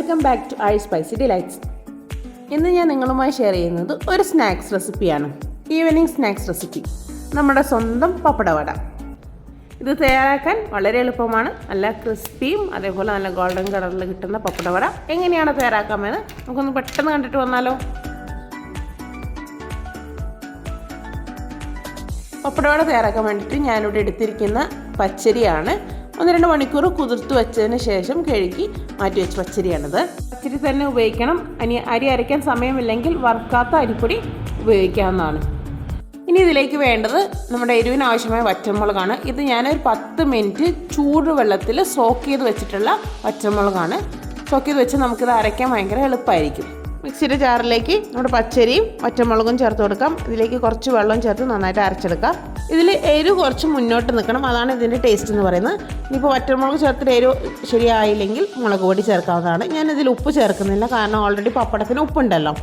Welcome back to I spicy delights. ഇന്ന് ഞാൻ നിങ്ങളുമായി ഷെയർ ചെയ്യുന്നത് ഒരു സ്നാക്സ് റെസിപ്പിയാണ്. ഈവനിങ് സ്നാക്സ് റെസിപ്പി, നമ്മുടെ സ്വന്തം പപ്പടവട. ഇത് തയ്യാറാക്കാൻ വളരെ എളുപ്പമാണ്. നല്ല ക്രിസ്പിയും അതേപോലെ നല്ല ഗോൾഡൻ കളറിൽ കിട്ടുന്ന പപ്പടവട എങ്ങനെയാണ് തയ്യാറാക്കാമെന്ന് നമുക്കൊന്ന് പെട്ടെന്ന് കണ്ടിട്ട് വന്നാലോ. പപ്പടവട തയ്യാറാക്കാൻ വേണ്ടിയിട്ട് ഞാനിവിടെ എടുത്തിരിക്കുന്ന പച്ചരിയാണ്. 1-2 മണിക്കൂർ കുതിർത്ത് വെച്ചതിന് ശേഷം കഴുകി മാറ്റി വെച്ച പച്ചരിയാണിത്. പച്ചരി തന്നെ ഉപയോഗിക്കണം. അരി അരയ്ക്കാൻ സമയമില്ലെങ്കിൽ വറുക്കാത്ത അരിപ്പൊടി ഉപയോഗിക്കാവുന്നതാണ്. ഇനി ഇതിലേക്ക് വേണ്ടത് നമ്മുടെ എരിവിന് ആവശ്യമായ വറ്റൽമുളകാണ്. ഇത് ഞാനൊരു 10 മിനിറ്റ് ചൂടുവെള്ളത്തിൽ സോക്ക് ചെയ്ത് വെച്ചിട്ടുള്ള വറ്റൽമുളകാണ്. സോക്ക് ചെയ്ത് വെച്ച് നമുക്കിത് അരയ്ക്കാൻ ഭയങ്കര എളുപ്പമായിരിക്കും. മിക്സിയുടെ ജാറിലേക്ക് നമ്മുടെ പച്ചരിയും വറ്റൽമുളകും ചേർത്ത് കൊടുക്കാം. ഇതിലേക്ക് കുറച്ച് വെള്ളം ചേർത്ത് നന്നായിട്ട് അരച്ചെടുക്കാം. ഇതിൽ എരിവ് കുറച്ച് മുന്നോട്ട് നിൽക്കണം, അതാണ് ഇതിൻ്റെ ടേസ്റ്റ് എന്ന് പറയുന്നത്. ഇനിയിപ്പോൾ വറ്റൽമുളക് ചേർത്തിട്ട് എരിവ് ശരിയായില്ലെങ്കിൽ മുളക് പൊടി ചേർക്കാവുന്നതാണ്. ഞാനിതിൽ ഉപ്പ് ചേർക്കുന്നില്ല, കാരണം ഓൾറെഡി പപ്പടത്തിന് ഉപ്പുണ്ടല്ലോ.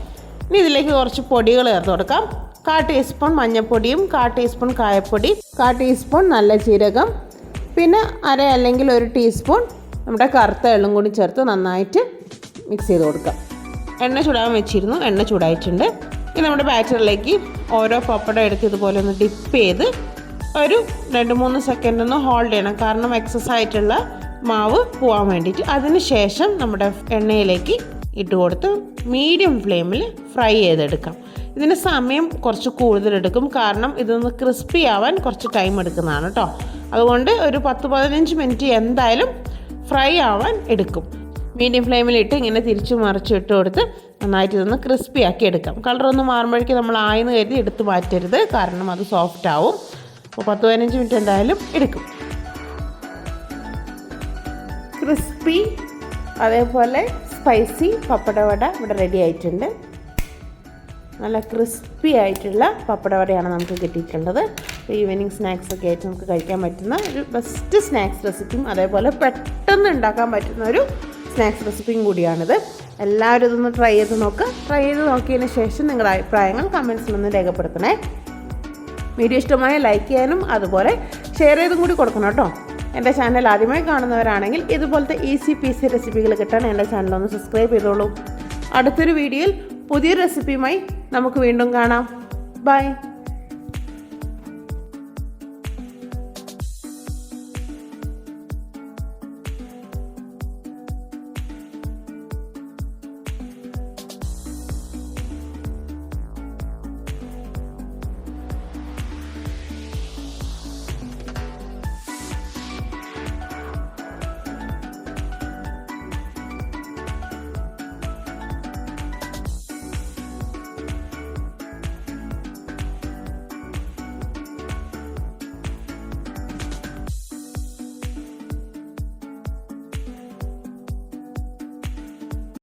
ഇനി ഇതിലേക്ക് കുറച്ച് പൊടികൾ ചേർത്ത് കൊടുക്കാം. 1/4 ടീസ്പൂൺ മഞ്ഞൾപ്പൊടിയും 1/4 ടീസ്പൂൺ കായപ്പൊടി, 1/4 ടീസ്പൂൺ നല്ല ജീരകം, പിന്നെ അര അല്ലെങ്കിൽ 1 ടീസ്പൂൺ നമ്മുടെ കറുത്ത എള്ളും കൂടി ചേർത്ത് നന്നായിട്ട് മിക്സ് ചെയ്ത് കൊടുക്കാം. എണ്ണ ചൂടാൻ വെച്ചിരുന്നു, എണ്ണ ചൂടായിട്ടുണ്ട്. ഇനി നമ്മുടെ ബാറ്ററിലേക്ക് ഓരോ പപ്പടം എടുത്ത് ഇതുപോലെ ഒന്ന് ഡിപ്പ് ചെയ്ത് ഒരു 2-3 സെക്കൻഡ് ഒന്ന് ഹോൾഡ് ചെയ്യണം, കാരണം എക്സസ് ആയിട്ടുള്ള മാവ് പോകാൻ വേണ്ടിയിട്ട്. അതിന് ശേഷം നമ്മുടെ എണ്ണയിലേക്ക് ഇട്ട് കൊടുത്ത് മീഡിയം ഫ്ലെയിമിൽ ഫ്രൈ ചെയ്തെടുക്കാം. ഇതിന് സമയം കുറച്ച് കൂടുതലെടുക്കും, കാരണം ഇതൊന്ന് ക്രിസ്പി ആവാൻ കുറച്ച് ടൈം എടുക്കുന്നതാണ് കേട്ടോ. അതുകൊണ്ട് ഒരു 10-15 മിനിറ്റ് എന്തായാലും ഫ്രൈ ആവാൻ എടുക്കും. മീഡിയം ഫ്ലെയിമിലിട്ട് ഇങ്ങനെ തിരിച്ചു മറിച്ച് ഇട്ട് കൊടുത്ത് നന്നായിട്ട് ഇതൊന്ന് ക്രിസ്പി ആക്കി എടുക്കാം. കളറൊന്ന് മാറുമ്പോഴേക്കും നമ്മൾ ആയെന്ന് കരുതി എടുത്ത് മാറ്റരുത്, കാരണം അത് സോഫ്റ്റ് ആവും. അപ്പോൾ 10-15 മിനിറ്റ് എന്തായാലും എടുക്കും. ക്രിസ്പി അതേപോലെ സ്പൈസി പപ്പടവട ഇവിടെ റെഡി ആയിട്ടുണ്ട്. നല്ല ക്രിസ്പി ആയിട്ടുള്ള പപ്പടവടയാണ് നമുക്ക് കിട്ടിയിട്ടുള്ളത്. ഈവനിങ് സ്നാക്സ് ഒക്കെ ആയിട്ട് നമുക്ക് കഴിക്കാൻ പറ്റുന്ന ഒരു ബെസ്റ്റ് സ്നാക്സ് റെസിപ്പിയും അതേപോലെ പെട്ടെന്ന് ഉണ്ടാക്കാൻ പറ്റുന്ന ഒരു സ്നാക്സ് റെസിപ്പിയും കൂടിയാണിത്. എല്ലാവരും ഇതൊന്ന് ട്രൈ ചെയ്ത് നോക്കുക. ട്രൈ ചെയ്ത് നോക്കിയതിന് ശേഷം നിങ്ങളുടെ അഭിപ്രായങ്ങൾ കമൻസിലൊന്ന് രേഖപ്പെടുത്തണേ. വീഡിയോ ഇഷ്ടമായ ലൈക്ക് ചെയ്യാനും അതുപോലെ ഷെയർ ചെയ്തും കൂടി കൊടുക്കണം കേട്ടോ. എൻ്റെ ചാനൽ ആദ്യമായി കാണുന്നവരാണെങ്കിൽ ഇതുപോലത്തെ ഈസി പീസി റെസിപ്പികൾ കിട്ടാൻ എൻ്റെ ചാനലൊന്ന് സബ്സ്ക്രൈബ് ചെയ്തോളൂ. അടുത്തൊരു വീഡിയോയിൽ പുതിയൊരു റെസിപ്പിയുമായി നമുക്ക് വീണ്ടും കാണാം. ബൈ.